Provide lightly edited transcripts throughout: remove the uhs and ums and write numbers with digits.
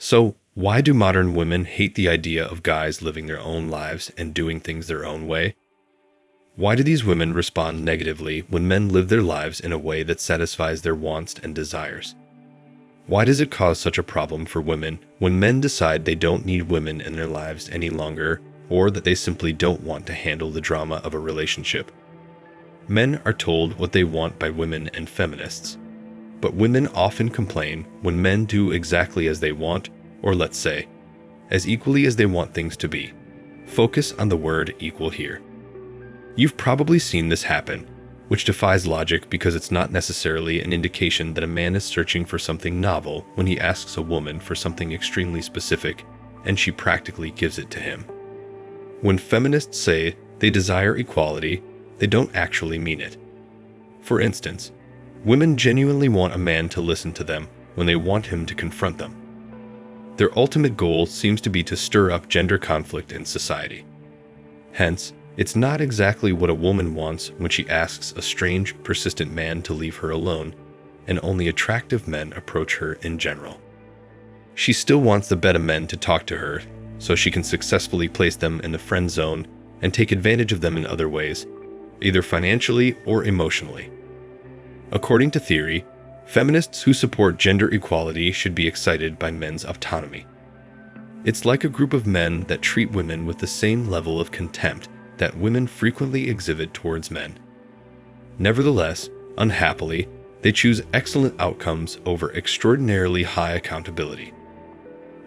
So, why do modern women hate the idea of guys living their own lives and doing things their own way? Why do these women respond negatively when men live their lives in a way that satisfies their wants and desires? Why does it cause such a problem for women when men decide they don't need women in their lives any longer, or that they simply don't want to handle the drama of a relationship? Men are told what they want by women and feminists, but women often complain when men do exactly as they want, or let's say, as equally as they want things to be. Focus on the word equal here. You've probably seen this happen, which defies logic because it's not necessarily an indication that a man is searching for something novel when he asks a woman for something extremely specific, and she practically gives it to him. When feminists say they desire equality, they don't actually mean it. For instance, women genuinely want a man to listen to them when they want him to confront them. Their ultimate goal seems to be to stir up gender conflict in society. Hence, it's not exactly what a woman wants when she asks a strange, persistent man to leave her alone, and only attractive men approach her in general. She still wants the beta men to talk to her, so she can successfully place them in the friend zone and take advantage of them in other ways, either financially or emotionally. According to theory, feminists who support gender equality should be excited by men's autonomy. It's like a group of men that treat women with the same level of contempt that women frequently exhibit towards men. Nevertheless, unhappily, they choose excellent outcomes over extraordinarily high accountability.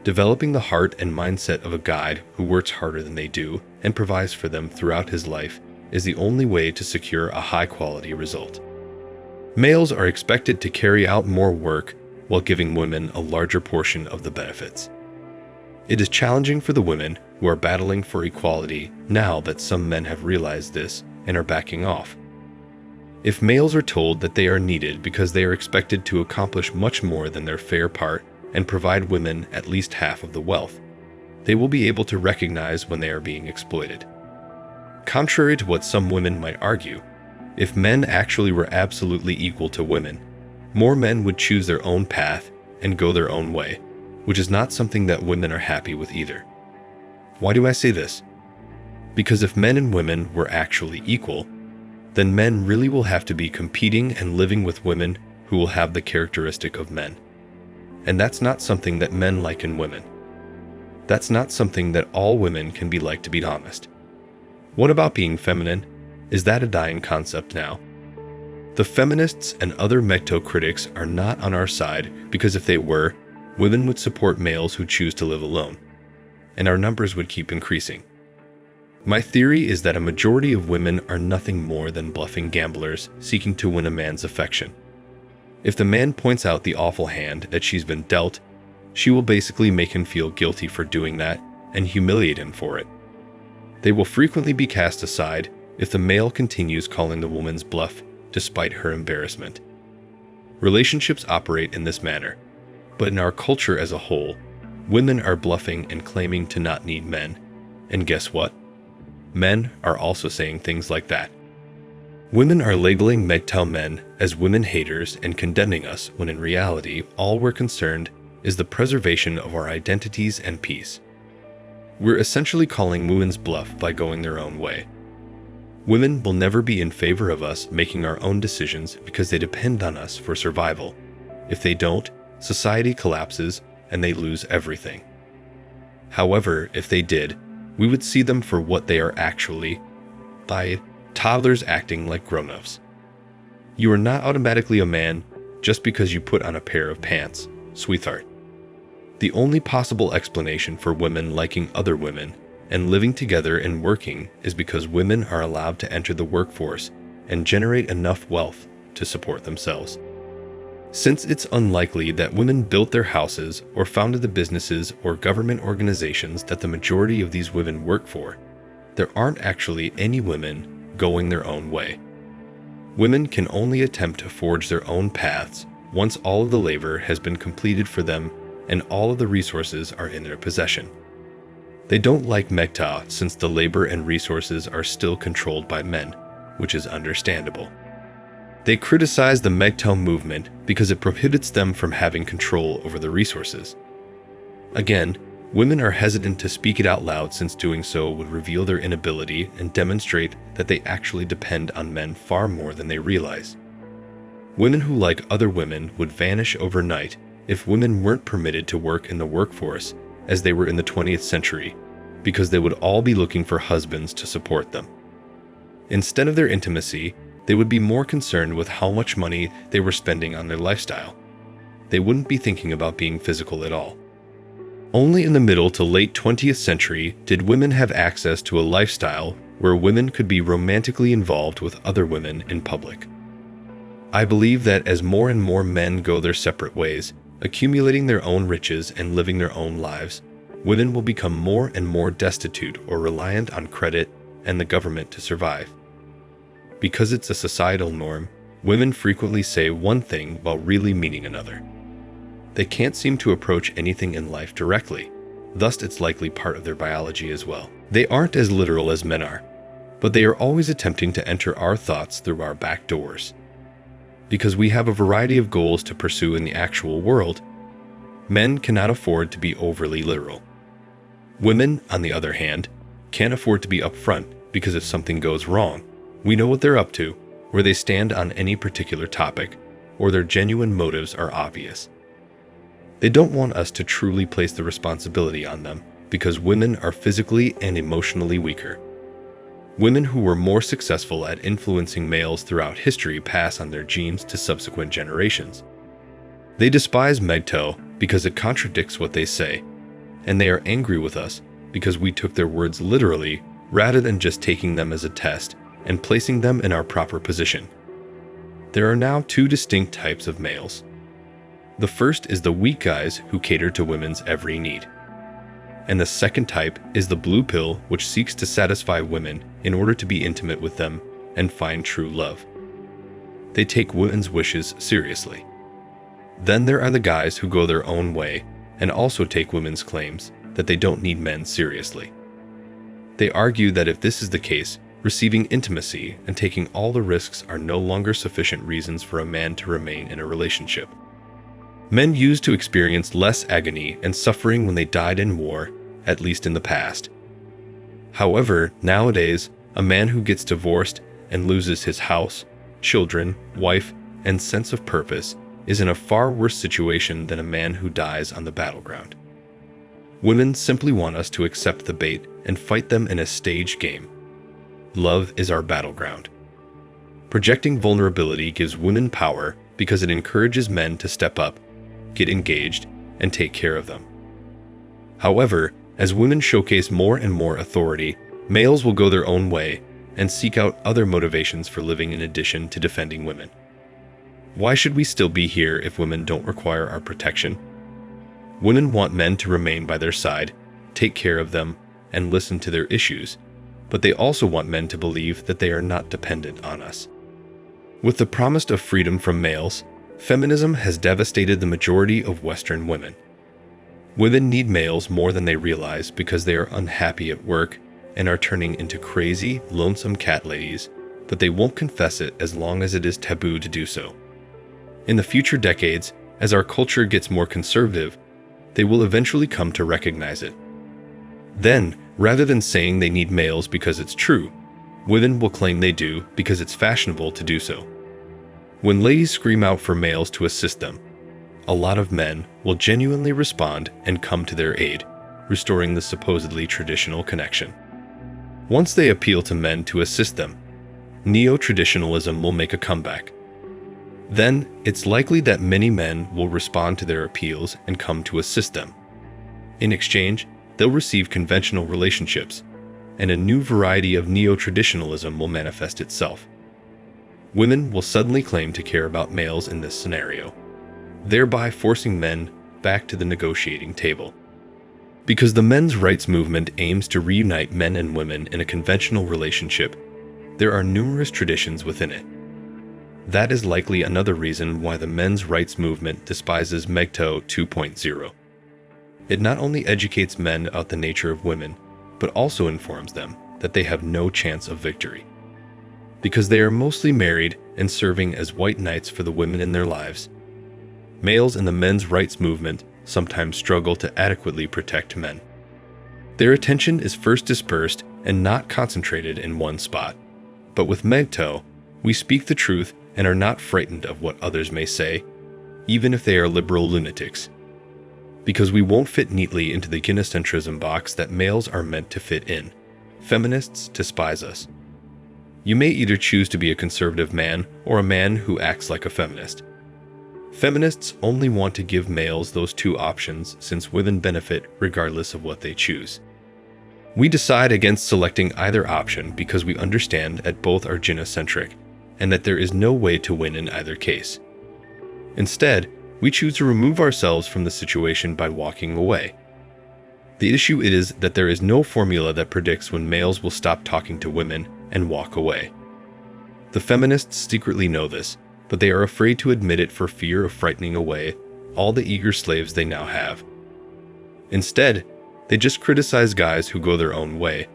Developing the heart and mindset of a guy who works harder than they do and provides for them throughout his life is the only way to secure a high-quality result. Males are expected to carry out more work while giving women a larger portion of the benefits. It is challenging for the women who are battling for equality now that some men have realized this and are backing off. If males are told that they are needed because they are expected to accomplish much more than their fair part and provide women at least half of the wealth, they will be able to recognize when they are being exploited. Contrary to what some women might argue, if men actually were absolutely equal to women, more men would choose their own path and go their own way, which is not something that women are happy with either. Why do I say this? Because if men and women were actually equal, then men really will have to be competing and living with women who will have the characteristic of men. And that's not something that men like in women. That's not something that all women can be like, to be honest. What about being feminine? Is that a dying concept now? The feminists and other mecto critics are not on our side because if they were, women would support males who choose to live alone, and our numbers would keep increasing. My theory is that a majority of women are nothing more than bluffing gamblers seeking to win a man's affection. If the man points out the awful hand that she's been dealt, she will basically make him feel guilty for doing that and humiliate him for it. They will frequently be cast aside if the male continues calling the woman's bluff despite her embarrassment. Relationships operate in this manner, but in our culture as a whole, women are bluffing and claiming to not need men. And guess what? Men are also saying things like that. Women are labeling MGTOW men as women haters and condemning us when in reality all we're concerned is the preservation of our identities and peace. We're essentially calling women's bluff by going their own way. Women will never be in favor of us making our own decisions because they depend on us for survival. If they don't, society collapses and they lose everything. However, if they did, we would see them for what they are actually, by toddlers acting like grown-ups. You are not automatically a man just because you put on a pair of pants, sweetheart. The only possible explanation for women liking other women and living together and working is because women are allowed to enter the workforce and generate enough wealth to support themselves. Since it's unlikely that women built their houses or founded the businesses or government organizations that the majority of these women work for, there aren't actually any women going their own way. Women can only attempt to forge their own paths once all of the labor has been completed for them and all of the resources are in their possession. They don't like MGTOW since the labor and resources are still controlled by men, which is understandable. They criticize the MGTOW movement because it prohibits them from having control over the resources. Again, women are hesitant to speak it out loud since doing so would reveal their inability and demonstrate that they actually depend on men far more than they realize. Women who like other women would vanish overnight if women weren't permitted to work in the workforce as they were in the 20th century, because they would all be looking for husbands to support them. Instead of their intimacy, they would be more concerned with how much money they were spending on their lifestyle. They wouldn't be thinking about being physical at all. Only in the middle to late 20th century did women have access to a lifestyle where women could be romantically involved with other women in public. I believe that as more and more men go their separate ways, accumulating their own riches and living their own lives, women will become more and more destitute or reliant on credit and the government to survive. Because it's a societal norm, women frequently say one thing while really meaning another. They can't seem to approach anything in life directly, thus it's likely part of their biology as well. They aren't as literal as men are, but they are always attempting to enter our thoughts through our back doors. Because we have a variety of goals to pursue in the actual world, men cannot afford to be overly literal. Women, on the other hand, can't afford to be upfront because if something goes wrong, we know what they're up to, where they stand on any particular topic, or their genuine motives are obvious. They don't want us to truly place the responsibility on them because women are physically and emotionally weaker. Women who were more successful at influencing males throughout history pass on their genes to subsequent generations. They despise Megto because it contradicts what they say, and they are angry with us because we took their words literally rather than just taking them as a test and placing them in our proper position. There are now two distinct types of males. The first is the weak guys who cater to women's every need. And the second type is the blue pill, which seeks to satisfy women in order to be intimate with them and find true love. They take women's wishes seriously. Then there are the guys who go their own way and also take women's claims that they don't need men seriously. They argue that if this is the case, receiving intimacy and taking all the risks are no longer sufficient reasons for a man to remain in a relationship. Men used to experience less agony and suffering when they died in war, at least in the past. However, nowadays, a man who gets divorced and loses his house, children, wife, and sense of purpose is in a far worse situation than a man who dies on the battleground. Women simply want us to accept the bait and fight them in a staged game. Love is our battleground. Projecting vulnerability gives women power because it encourages men to step up, get engaged, and take care of them. However, as women showcase more and more authority, males will go their own way and seek out other motivations for living in addition to defending women. Why should we still be here if women don't require our protection? Women want men to remain by their side, take care of them, and listen to their issues, but they also want men to believe that they are not dependent on us. With the promise of freedom from males, feminism has devastated the majority of Western women. Women need males more than they realize because they are unhappy at work and are turning into crazy, lonesome cat ladies, but they won't confess it as long as it is taboo to do so. In the future decades, as our culture gets more conservative, they will eventually come to recognize it. Then, rather than saying they need males because it's true, women will claim they do because it's fashionable to do so. When ladies scream out for males to assist them, a lot of men will genuinely respond and come to their aid, restoring the supposedly traditional connection. Once they appeal to men to assist them, neo-traditionalism will make a comeback. Then, it's likely that many men will respond to their appeals and come to assist them. In exchange, they'll receive conventional relationships, and a new variety of neo-traditionalism will manifest itself. Women will suddenly claim to care about males in this scenario, thereby forcing men back to the negotiating table. Because the men's rights movement aims to reunite men and women in a conventional relationship, there are numerous traditions within it. That is likely another reason why the men's rights movement despises Megto 2.0. It not only educates men about the nature of women, but also informs them that they have no chance of victory. Because they are mostly married and serving as white knights for the women in their lives, males in the men's rights movement sometimes struggle to adequately protect men. Their attention is first dispersed and not concentrated in one spot. But with Megto, we speak the truth and are not frightened of what others may say, even if they are liberal lunatics. Because we won't fit neatly into the gynocentrism box that males are meant to fit in. Feminists despise us. You may either choose to be a conservative man or a man who acts like a feminist. Feminists only want to give males those two options since women benefit regardless of what they choose. We decide against selecting either option because we understand that both are gynocentric and that there is no way to win in either case. Instead, we choose to remove ourselves from the situation by walking away. The issue is that there is no formula that predicts when males will stop talking to women and walk away. The feminists secretly know this, but they are afraid to admit it for fear of frightening away all the eager slaves they now have. Instead, they just criticize guys who go their own way,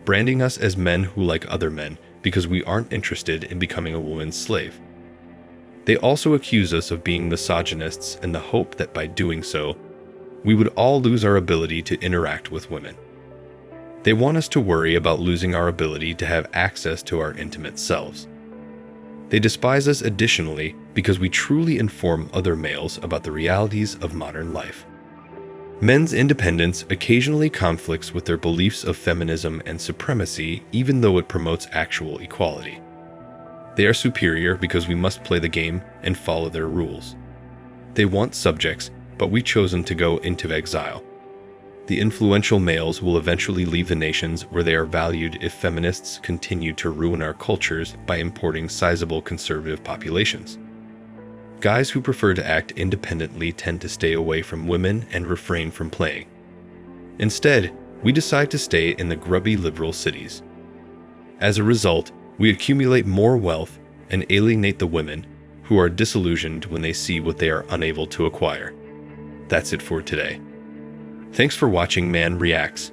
branding us as men who like other men because we aren't interested in becoming a woman's slave. They also accuse us of being misogynists in the hope that by doing so, we would all lose our ability to interact with women. They want us to worry about losing our ability to have access to our intimate selves. They despise us additionally because we truly inform other males about the realities of modern life. Men's independence occasionally conflicts with their beliefs of feminism and supremacy, even though it promotes actual equality. They are superior because we must play the game and follow their rules. They want subjects, but we've chosen to go into exile. The influential males will eventually leave the nations where they are valued if feminists continue to ruin our cultures by importing sizable conservative populations. Guys who prefer to act independently tend to stay away from women and refrain from playing. Instead, we decide to stay in the grubby liberal cities. As a result, we accumulate more wealth and alienate the women who are disillusioned when they see what they are unable to acquire. That's it for today. Thanks for watching Man Reacts.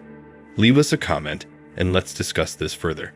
Leave us a comment and let's discuss this further.